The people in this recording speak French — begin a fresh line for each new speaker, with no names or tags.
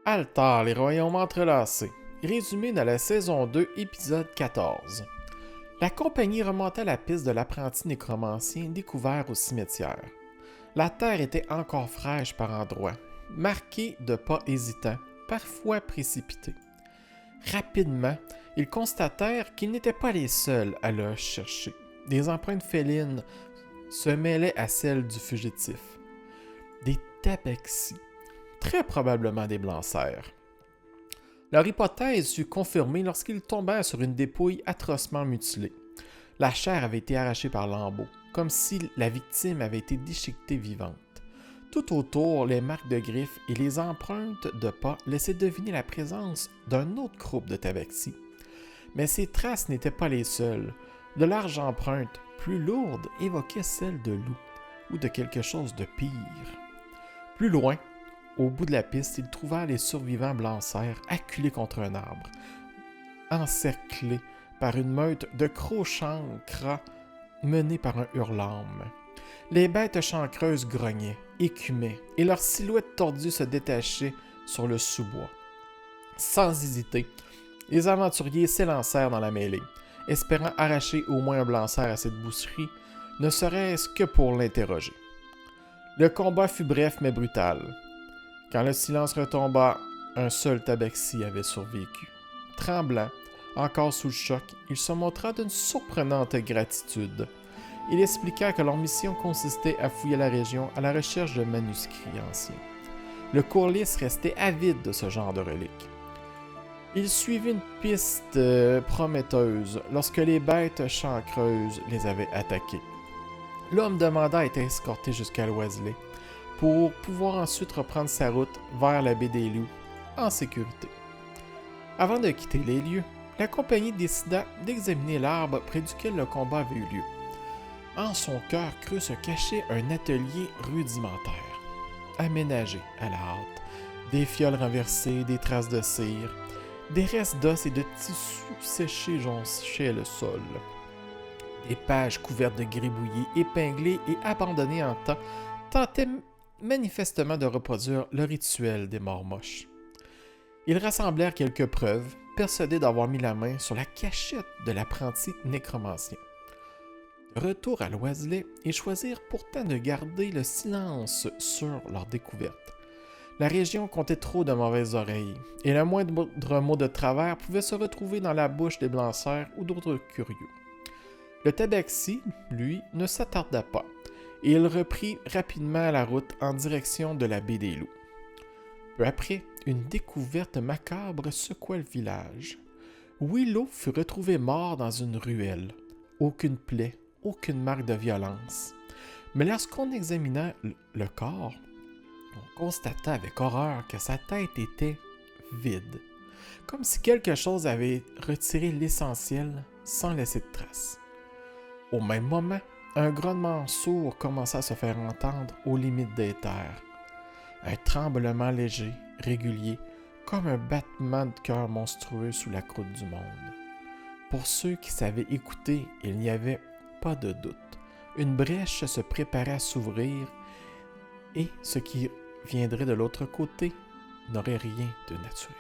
Altar, les royaumes entrelacés. Résumé dans la saison 2, épisode 14. La compagnie remonta la piste de l'apprenti nécromancien découvert au cimetière. La terre était encore fraîche par endroits, marquée de pas hésitants, parfois précipités. Rapidement, ils constatèrent qu'ils n'étaient pas les seuls à le chercher. Des empreintes félines se mêlaient à celles du fugitif. Des tabaxis, très probablement des blancs-cerfs. Leur hypothèse fut confirmée lorsqu'ils tombèrent sur une dépouille atrocement mutilée. La chair avait été arrachée par lambeaux, comme si la victime avait été déchiquetée vivante. Tout autour, les marques de griffes et les empreintes de pas laissaient deviner la présence d'un autre groupe de tabaxis. Mais ces traces n'étaient pas les seules. De larges empreintes, plus lourdes, évoquaient celles de loups ou de quelque chose de pire. Plus loin, au bout de la piste, ils trouvèrent les survivants blancs-cerfs acculés contre un arbre, encerclés par une meute de crocs chancres menés par un hurlame. Les bêtes chancreuses grognaient, écumaient, et leurs silhouettes tordues se détachaient sur le sous-bois. Sans hésiter, les aventuriers s'élancèrent dans la mêlée, espérant arracher au moins un blanc-cerf à cette boucherie, ne serait-ce que pour l'interroger. Le combat fut bref mais brutal. Quand le silence retomba, un seul tabaxi avait survécu. Tremblant, encore sous le choc, il se montra d'une surprenante gratitude. Il expliqua que leur mission consistait à fouiller la région à la recherche de manuscrits anciens. Le courlis restait avide de ce genre de reliques. Il suivit une piste prometteuse lorsque les bêtes chancreuses les avaient attaqués. L'homme demanda à être escorté jusqu'à l'Oiselet pour pouvoir ensuite reprendre sa route vers la baie des Loups en sécurité. Avant de quitter les lieux, la compagnie décida d'examiner l'arbre près duquel le combat avait eu lieu. En son cœur creux se cachait un atelier rudimentaire, aménagé à la hâte, des fioles renversées, des traces de cire, des restes d'os et de tissus séchés jonchaient le sol. Des pages couvertes de gribouillis, épinglées et abandonnées en temps, tentaient manifestement de reproduire le rituel des morts moches. Ils rassemblèrent quelques preuves, persuadés d'avoir mis la main sur la cachette de l'apprenti nécromancien. Retour à l'Oiselet, ils choisirent pourtant de garder le silence sur leur découverte. La région comptait trop de mauvaises oreilles, et le moindre mot de travers pouvait se retrouver dans la bouche des blancs-cerfs ou d'autres curieux. Le tabaxi, lui, ne s'attarda pas, et il reprit rapidement la route en direction de la baie des Loups. Peu après, une découverte macabre secoua le village. Willow fut retrouvé mort dans une ruelle. Aucune plaie, aucune marque de violence. Mais lorsqu'on examina le corps, on constata avec horreur que sa tête était vide, comme si quelque chose avait retiré l'essentiel sans laisser de traces. Au même moment, un grognement sourd commença à se faire entendre aux limites des terres. Un tremblement léger, régulier, comme un battement de cœur monstrueux sous la croûte du monde. Pour ceux qui savaient écouter, il n'y avait pas de doute. Une brèche se préparait à s'ouvrir et ce qui viendrait de l'autre côté n'aurait rien de naturel.